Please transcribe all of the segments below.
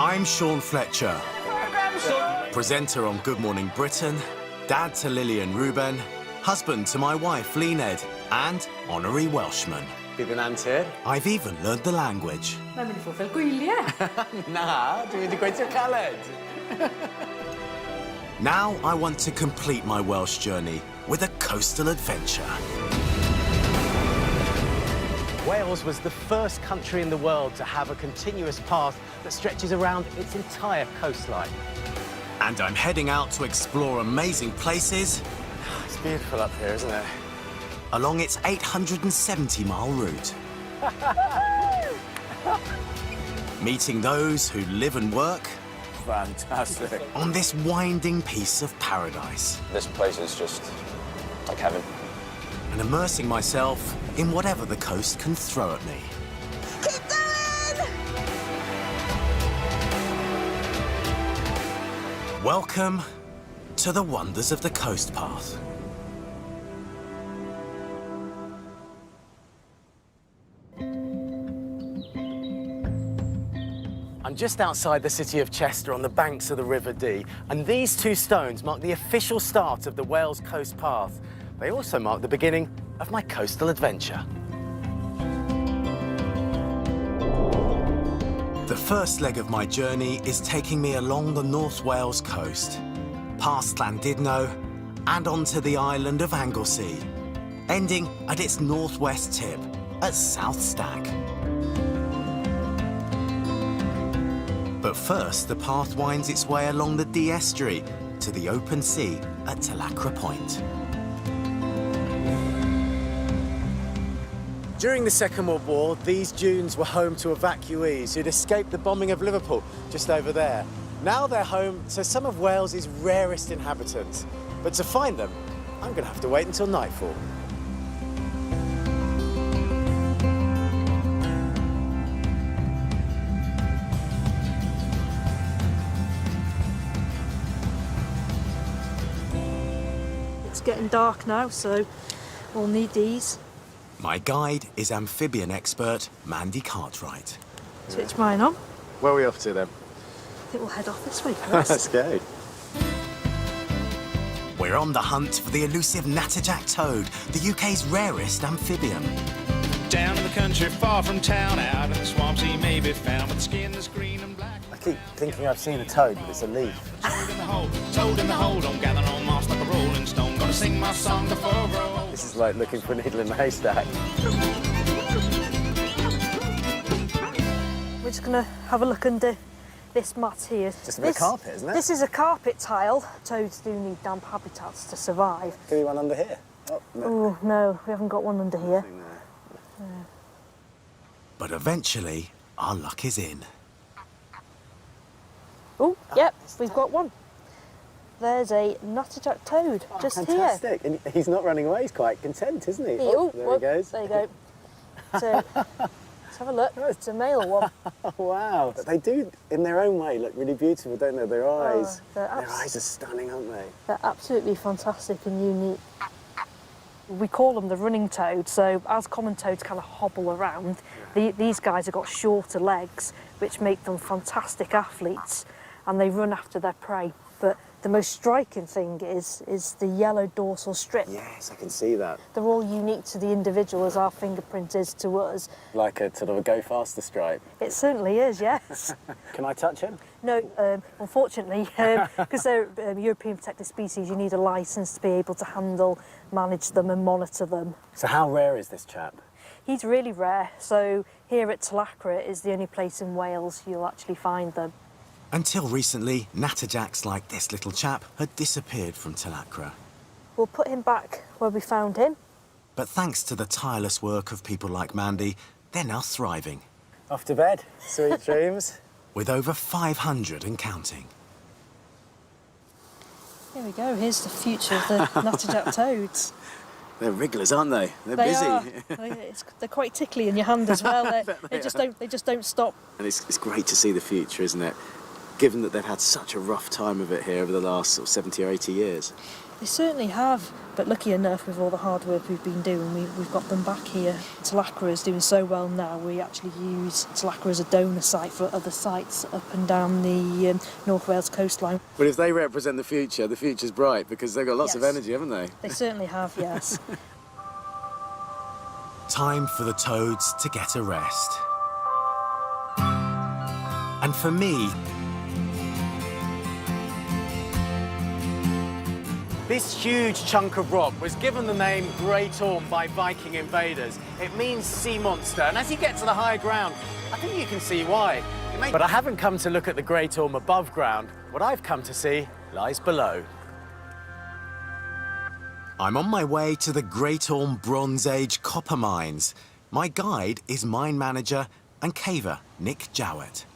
I'm Sean Fletcher, presenter on Good Morning Britain, dad to Lily and Ruben, husband to my wife Lyned, and honorary Welshman. Bydd yn antur? I've even learned the language. Mae'n mynd I ffwrdd fel gwyliau. Na, dwi wedi gweithio caled. Now I want to complete my Welsh journey with a coastal adventure. Wales was the first country in the world to have a continuous path that stretches around its entire coastline. And I'm heading out to explore amazing places It's beautiful up here, isn't it? along its 870-mile route. Meeting those who live and work Fantastic. on this winding piece of paradise. This place is just like heaven. And immersing myself in whatever the coast can throw at me. Keep going! Welcome to the wonders of the coast path. I'm just outside the city of Chester on the banks of the River Dee, and these two stones mark the official start of the Wales Coast Path. They also mark the beginning of my coastal adventure. The first leg of my journey is taking me along the North Wales coast, past Llandudno and onto the island of Anglesey, ending at its northwest tip at South Stag. But first, the path winds its way along the Dee estuary to the open sea at Talacre Point. During the Second World War, these dunes were home to evacuees who'd escaped the bombing of Liverpool just over there. Now they're home to some of Wales's rarest inhabitants. But to find them, I'm going to have to wait until nightfall. It's getting dark now, so we'll need these. My guide is amphibian expert Mandy Cartwright. Switch mine on. Where are we off to then? I think we'll head off this way first. Let's go. We're on the hunt for the elusive natterjack toad, the UK's rarest amphibian. Down in the country, far from town, out in the swamps he may be found, with the skin that's green and black. I keep thinking I've seen a toad, but it's a leaf. Toad in the hole, don't gather on moss like a rolling stone. Gonna sing my song before I grow old. This is like looking for a needle in a haystack. We're just going to have a look under this mat here. Just a bit of carpet, isn't it? This is a carpet tile. Toads do need damp habitats to survive. Could be one under here. Oh, no. Oh, no, we haven't got one under here. But eventually, our luck is in. Oh, yep, we've got one. There's a natterjack toad just Fantastic. And he's not running away, he's quite content, isn't he? here. There he goes. There you go. So, let's have a look. It's a male one. Oh, wow. But they do, in their own way, look really beautiful, don't they? Their eyes. they're Their eyes are stunning, aren't they? They're absolutely fantastic and unique. We call them the running toad, so as common toads kind of hobble around, these guys have got shorter legs, which make them fantastic athletes, and they run after their prey. But the most striking thing is the yellow dorsal strip. Yes, I can see that. They're all unique to the individual, as our fingerprint is to us. Like a sort of a go faster stripe. It certainly is, yes. Can I touch him? No, unfortunately, because they're European protected species, you need a licence to be able to handle, manage them and monitor them. So how rare is this chap? He's really rare, so here at Talacre is the only place in Wales you'll actually find them. Until recently, natterjacks like this little chap had disappeared from Talacre. We'll put him back where we found him. But thanks to the tireless work of people like Mandy, they're now thriving, Off to bed. Sweet dreams. with over 500 and counting. Here we go, here's the future of the natterjack toads. They're wrigglers, aren't they? They're They busy. are. They're quite tickly in your hand as well. They just don't stop. And it's great to see the future, isn't it? Given that they've had such a rough time of it here over the last sort of 70 or 80 years. They certainly have, but lucky enough, with all the hard work we've been doing, we've got them back here. Talacra is doing so well now, we actually use Talacra as a donor site for other sites up and down the North Wales coastline. But if they represent the future's bright because they've got lots of Yes. energy, haven't they? They certainly have, yes. Time for the toads to get a rest. And for me, This huge chunk of rock was given the name Great Orme by Viking invaders. It means sea monster, and as you get to the high ground, I think you can see why. But I haven't come to look at the Great Orme above ground. What I've come to see lies below. I'm on my way to the Great Orme Bronze Age copper mines. My guide is mine manager and caver Nick Jowett.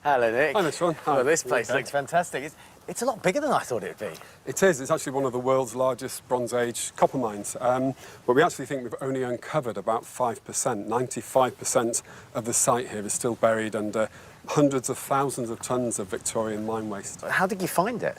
Hello, Nick. Hi, Mr. Ron. Hi. Well, this place Okay. looks fantastic. It's a lot bigger than I thought it would be. It is. It's actually one of the world's largest Bronze Age copper mines. But we actually think we've only uncovered about 5%. 95% of the site here is still buried under hundreds of thousands of tons of Victorian mine waste. How did you find it?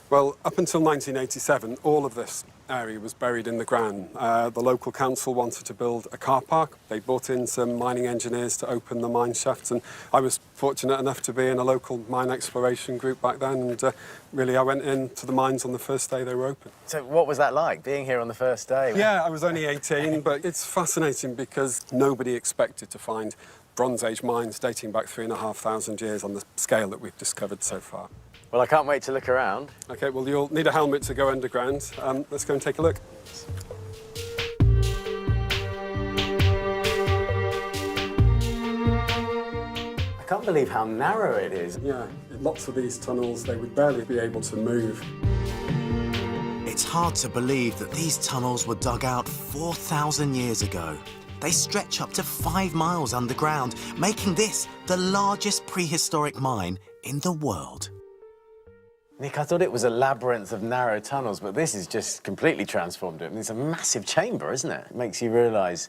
Well, up until 1987, all of this area was buried in the ground. The local council wanted to build a car park. They brought in some mining engineers to open the mine shafts, and I was fortunate enough to be in a local mine exploration group back then, and really I went into the mines on the first day they were open. So what was that like, being here on the first day? Yeah, I was only 18, but it's fascinating because nobody expected to find Bronze Age mines dating back 3,500 years on the scale that we've discovered so far. Well, I can't wait to look around. OK, well, you'll need a helmet to go underground. Let's go and take a look. I can't believe how narrow it is. Yeah, lots of these tunnels, they would barely be able to move. It's hard to believe that these tunnels were dug out 4,000 years ago. They stretch up to 5 miles underground, making this the largest prehistoric mine in the world. Nick, I thought it was a labyrinth of narrow tunnels, but this has just completely transformed it. I mean, it's a massive chamber, isn't it? It makes you realise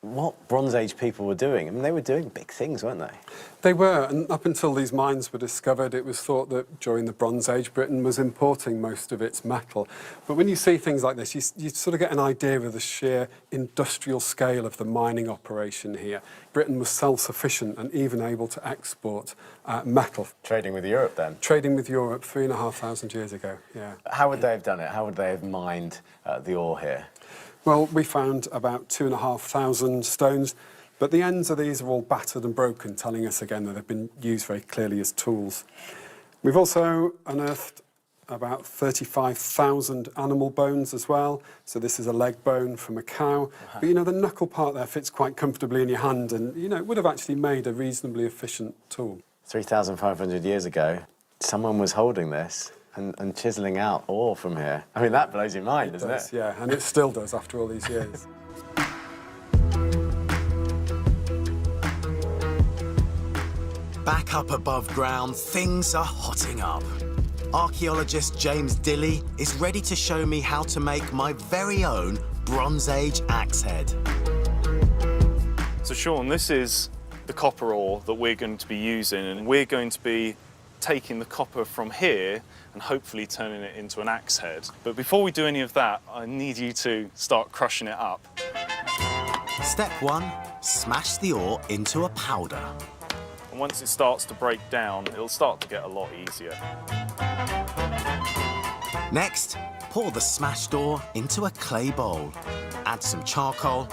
what Bronze Age people were doing. I mean, they were doing big things, weren't they? They were, and up until these mines were discovered, it was thought that during the Bronze Age, Britain was importing most of its metal. But when you see things like this, you sort of get an idea of the sheer industrial scale of the mining operation here. Britain was self-sufficient and even able to export metal. Trading with Europe, then? Trading with Europe 3,500 years ago, yeah. How would they have done it? How would they have mined the ore here? Well, we found about 2,500 stones, but the ends of these are all battered and broken, telling us again that they've been used very clearly as tools. We've also unearthed about 35,000 animal bones as well. So this is a leg bone from a cow. But, you know, the knuckle part there fits quite comfortably in your hand and, you know, it would have actually made a reasonably efficient tool. 3,500 years ago, someone was holding this and chiselling out ore from here. I mean, that blows your mind, doesn't it? Yeah, and it still does after all these years. Back up above ground, things are hotting up. Archaeologist James Dilley is ready to show me how to make my very own Bronze Age axe head. So Sean, this is the copper ore that we're going to be using, and we're going to be taking the copper from here and hopefully turning it into an axe head. But before we do any of that, I need you to start crushing it up. Step 1, smash the ore into a powder. And once it starts to break down, it'll start to get a lot easier. Next, pour the smashed ore into a clay bowl. Add some charcoal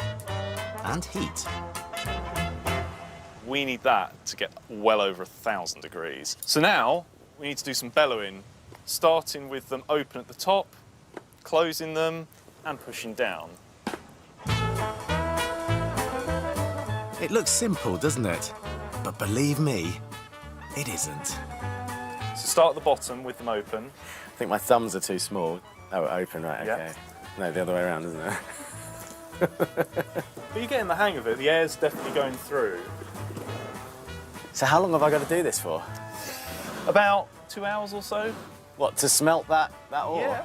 and heat. We need that to get well over 1,000 degrees. So now we need to do some bellowing, starting with them open at the top, closing them and pushing down. It looks simple, doesn't it? But believe me, it isn't. So start at the bottom with them open. I think my thumbs are too small. Oh, open, right, Yeah. OK. No, the other way around, isn't it? But you're getting the hang of it. The air's definitely going through. So how long have I got to do this for? About 2 hours or so. What, to smelt that ore? Yeah.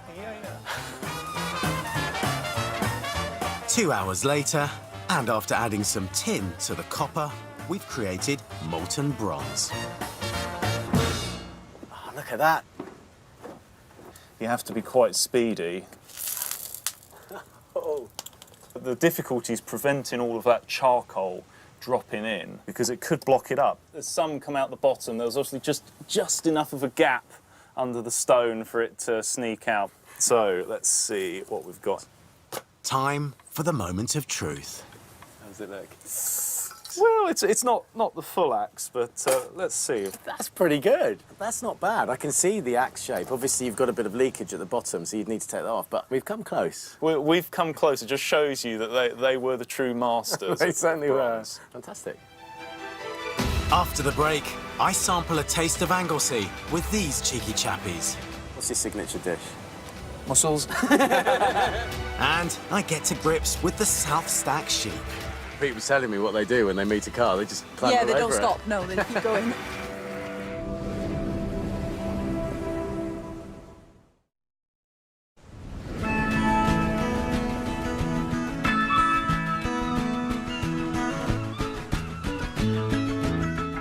2 hours later, and after adding some tin to the copper, we've created molten bronze. Oh, look at that. you have to be quite speedy. Oh. The difficulty is preventing all of that charcoal dropping in because it could block it up. As some come out the bottom, there was obviously just enough of a gap under the stone for it to sneak out. So let's see what we've got. Time for the moment of truth. How does it look? Well, it's not the full axe, but let's see. That's pretty good. That's not bad. I can see the axe shape. Obviously, you've got a bit of leakage at the bottom, so you'd need to take that off, but we've come close. We've come close. It just shows you that they were the true masters. They of certainly were. bronze. Fantastic. After the break, I sample a taste of Anglesey with these cheeky chappies. What's your signature dish? Mussels. And I get to grips with the South Stack sheep. Pete was telling me what they do when they meet a car. They just climb Yeah, all they don't over it. stop. No, they keep going.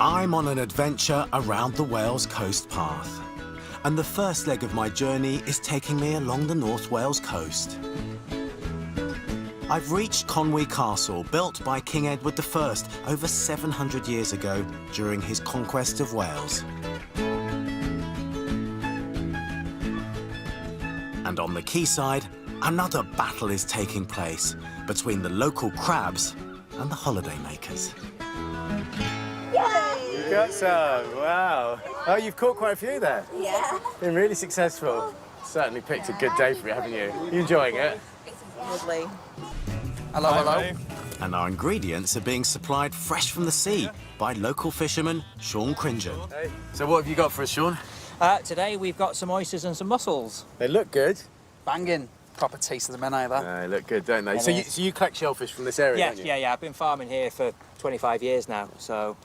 I'm on an adventure around the Wales coast path. And the first leg of my journey is taking me along the North Wales coast. I've reached Conwy Castle, built by King Edward I over 700 years ago during his conquest of Wales. And on the quayside, another battle is taking place between the local crabs and the holidaymakers. You got some. Wow. Oh, you've caught quite a few there. Yeah. Been really successful. Certainly picked a good day for you, haven't you? You enjoying it? Lovely. Hello, hello. And our ingredients are being supplied fresh from the sea by local fisherman Sean Cringen. Hey. So what have you got for us, Sean? Today we've got some oysters and some mussels. They look good. Banging. Proper taste of the men either. They look good, don't they? So you collect shellfish from this area, don't you? Yeah. I've been farming here for 25 years now, so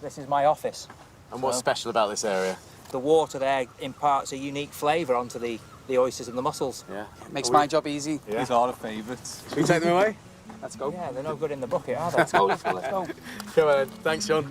this is my office. And what's special about this area? The water there imparts a unique flavour onto the oysters and the mussels. Yeah. Makes my job easy. Yeah. These are the favourites. Should we take them away? Let's go. Yeah, they're no good in the bucket, are they? Let's go, let's go, let's go. Come on then. Thanks, Sean.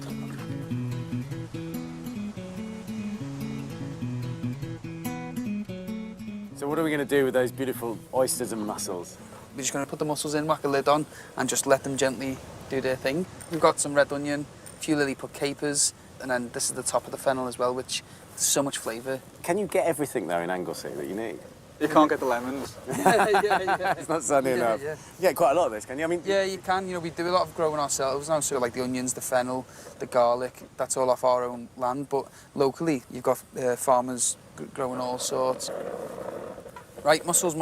So what are we going to do with those beautiful oysters and mussels? We're just going to put the mussels in, whack a lid on, and just let them gently do their thing. We've got some red onion, a few lily put capers, and then this is the top of the fennel as well, which has so much flavour. Can you get everything there in Anglesey that you need? You can't get the lemons. yeah. It's not sunny enough. Yeah. You get quite a lot of this, can you? I mean, Yeah, you can. You know, we do a lot of growing ourselves now, so like the onions, the fennel, the garlic, that's all off our own land. But locally, you've got farmers growing all sorts. Right, mussels.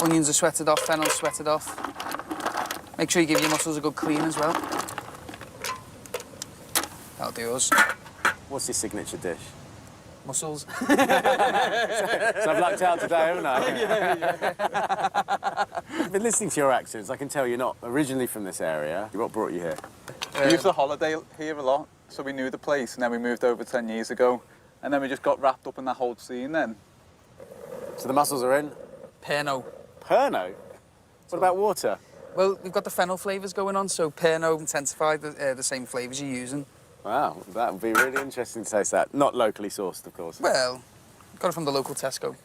Onions are sweated off, fennel sweated off. Make sure you give your mussels a good clean as well. That'll do us. what's your signature dish? Mussels. So I've lucked out today, haven't I? I've been listening to your accents. I can tell you're not originally from this area. What brought you here? We used to holiday here a lot, so we knew the place, and then we moved over 10 years ago, and then we just got wrapped up in that whole scene then. So the mussels are in? Pernod. Pernod? What about water? Well, we've got the fennel flavours going on, so Pernod intensify the same flavours you're using. Wow, that would be really interesting to taste that. Not locally sourced, of course. Well, got it from the local Tesco.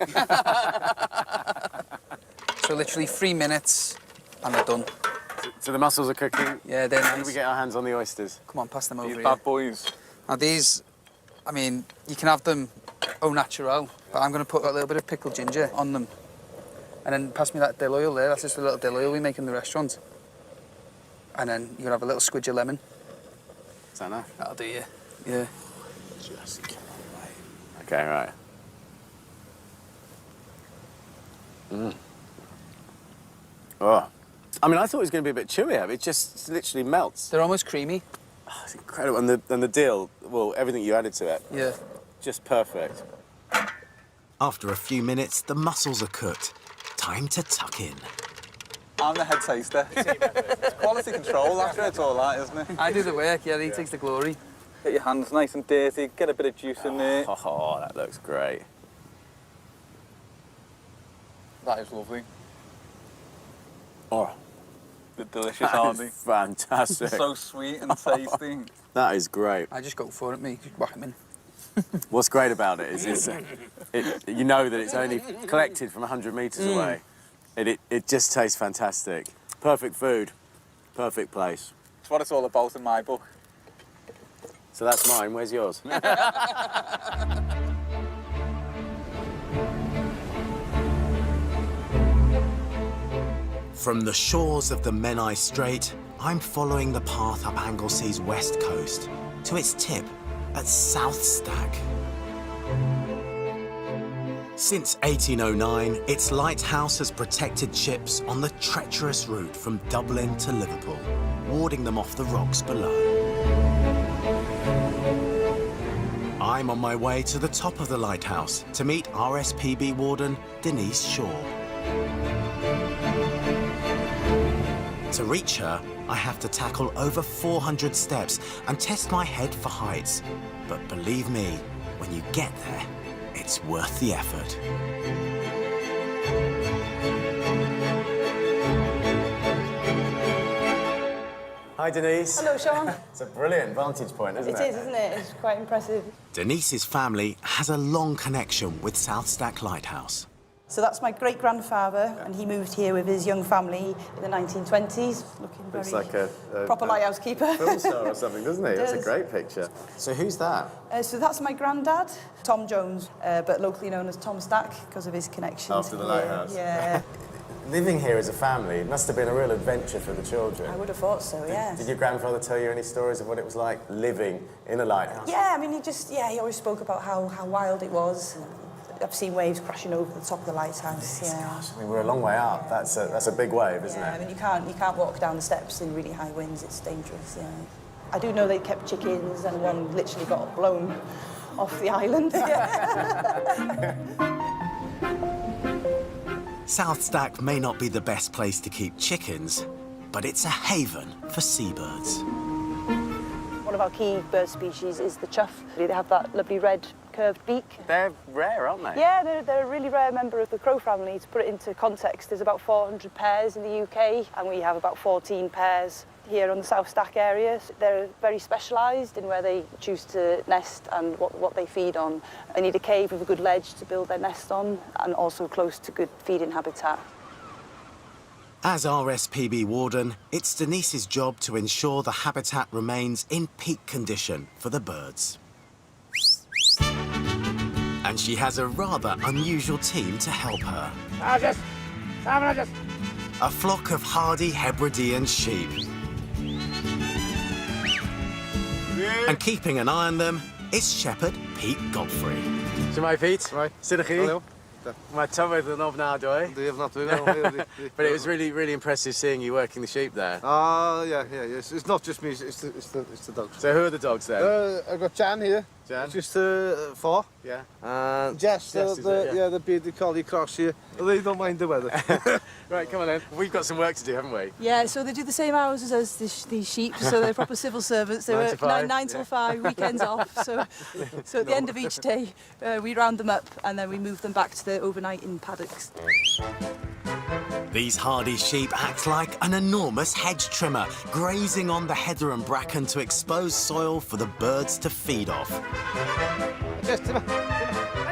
So literally 3 minutes and they're done. So the mussels are cooking? Yeah, they're When nice. do we get our hands on the oysters? Come on, pass them over These here. bad boys. Now these, I mean, you can have them au naturel, but I'm going to put a little bit of pickled ginger on them. And then pass me that dill oil there. That's just a little dill oil we make in the restaurant. And then you can have a little squidge of lemon. Is that enough? That'll do you. Yeah. Just get away. Okay, right. Oh. I mean, I thought it was going to be a bit chewier. It just literally melts. They're almost creamy. Oh, it's incredible. And the dill, well, everything you added to it, Yeah. just perfect. After a few minutes, the mussels are cooked. Time to tuck in. I'm the head taster. It's quality control after it's all that, isn't it? I do the work, yeah, he takes the glory. Get your hands nice and dirty, get a bit of juice in there. Oh, that looks great. That is lovely. Oh, They're delicious, aren't they? fantastic. So sweet and tasty. That is great. I just go for it, mate. Just whack them in. What's great about it is you know that it's only collected from 100 metres away. It just tastes fantastic. Perfect food, perfect place. It's what it's all about in my book. So that's mine. Where's yours? From the shores of the Menai Strait, I'm following the path up Anglesey's west coast to its tip at South Stack. Since 1809, its lighthouse has protected ships on the treacherous route from Dublin to Liverpool, warding them off the rocks below. I'm on my way to the top of the lighthouse to meet RSPB warden Denise Shaw. To reach her, I have to tackle over 400 steps and test my head for heights. But believe me, when you get there, it's worth the effort. Hi, Denise. Hello, Sean. It's a brilliant vantage point, isn't it? It is, isn't it? It's quite impressive. Denise's family has a long connection with South Stack Lighthouse. So that's my great-grandfather, and he moved here with his young family in the 1920s, looking very Looks like a proper lighthouse keeper. film star or something, doesn't he? That's a does. great picture. So who's that? So that's my granddad, Tom Jones, but locally known as Tom Stack because of his connections. After the lighthouse. Yeah. Living here as a family must have been a real adventure for the children. I would have thought so, yes. Did your grandfather tell you any stories of what it was like living in a lighthouse? Yeah, I mean, he always spoke about how wild it was. I've seen waves crashing over the top of the lighthouse. Yeah. Gosh, I mean, we're a long way up. That's a big wave, isn't Yeah, it? I mean, you can't walk down the steps in really high winds. It's dangerous. Yeah. I do know they kept chickens, and one literally got blown off the island. South Stack may not be the best place to keep chickens, but it's a haven for seabirds. One of our key bird species is the chough. They have that lovely red curved beak. They're rare, aren't they? Yeah, they're a really rare member of the crow family. To put it into context, there's about 400 pairs in the UK, and we have about 14 pairs here on the South Stack area. They're very specialised in where they choose to nest and what they feed on. They need a cave with a good ledge to build their nest on, and also close to good feeding habitat. As RSPB warden, it's Denise's job to ensure the habitat remains in peak condition for the birds. And she has a rather unusual team to help her. A flock of hardy Hebridean sheep. And keeping an eye on them is shepherd Pete Godfrey. Shemai, Pete. Right. Siddachi. Hello. My tummy the knob now, do I? But it was really impressive seeing you working the sheep there. Yeah. It's not just me. It's the dogs. So who are the dogs then? I've got Jan here. Jan? Just 4. Yeah. And Jess, Jess, is it? Yeah. the bearded collie cross here. They don't mind the weather. Right, come on then. We've got some work to do, haven't we? Yeah, so they do the same hours as us, these sheep, so they're proper civil servants. They 9 work to 5, 9 till 5, weekends off. So at the end of each day, we round them up and then we move them back to the overnighting paddocks. These hardy sheep act like an enormous hedge trimmer, grazing on the heather and bracken to expose soil for the birds to feed off.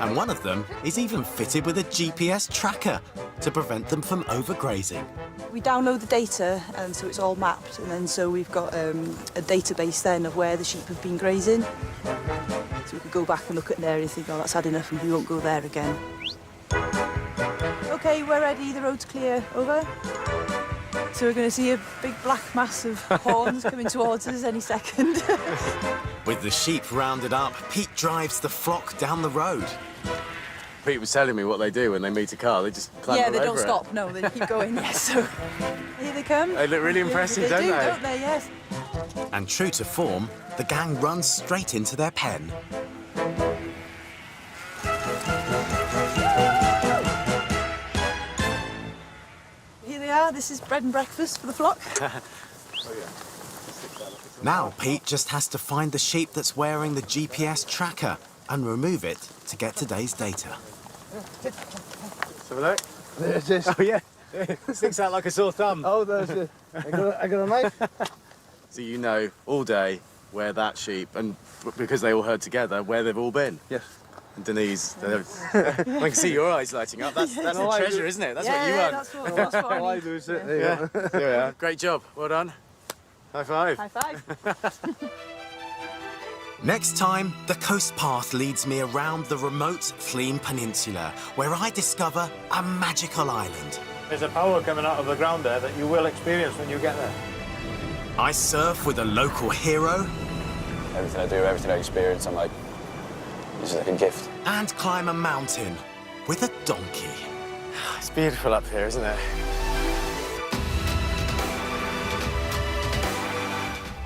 And one of them is even fitted with a GPS tracker to prevent them from overgrazing. We download the data, and so it's all mapped, and then so we've got a database then of where the sheep have been grazing. So we could go back and look at an area and think, oh, that's had enough, and we won't go there again. OK, we're ready, the road's clear, over. So we're going to see a big black mass of horns coming towards us any second. With the sheep rounded up, Pete drives the flock down the road. Pete was telling me what they do when they meet a car. They just climb Yeah, all they over don't it. stop, no, they keep going, yes. So here they come. They look really impressive, They don't do, they? don't they, yes. And true to form, the gang runs straight into their pen. Here they are, this is bread and breakfast for the flock. Now Pete just has to find the sheep that's wearing the GPS tracker and remove it to get today's data. Let's have a look. There it is. Oh, yeah. Sticks out like a sore thumb. Oh, there's it. I got a knife. So you know all day where that sheep, and because they all herd together, where they've all been. Yes. And Denise, I can see your eyes lighting up. That's the treasure, isn't it? That's what you want. That's what All I I need. do is sit. Yeah. There we are. Great job. Well done. High five. High five. Next time, the coast path leads me around the remote Fleam Peninsula, where I discover a magical island. There's a power coming out of the ground there that you will experience when you get there. I surf with a local hero. Everything I do, everything I experience, I'm like, this is like a gift. And climb a mountain with a donkey. It's beautiful up here, isn't it?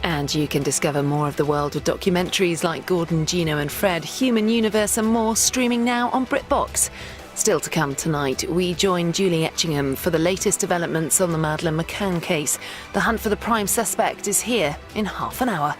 And you can discover more of the world with documentaries like Gordon, Gino and Fred, Human Universe and more, streaming now on BritBox. Still to come tonight, we join Julie Etchingham for the latest developments on the Madeleine McCann case. The hunt for the prime suspect is here in half an hour.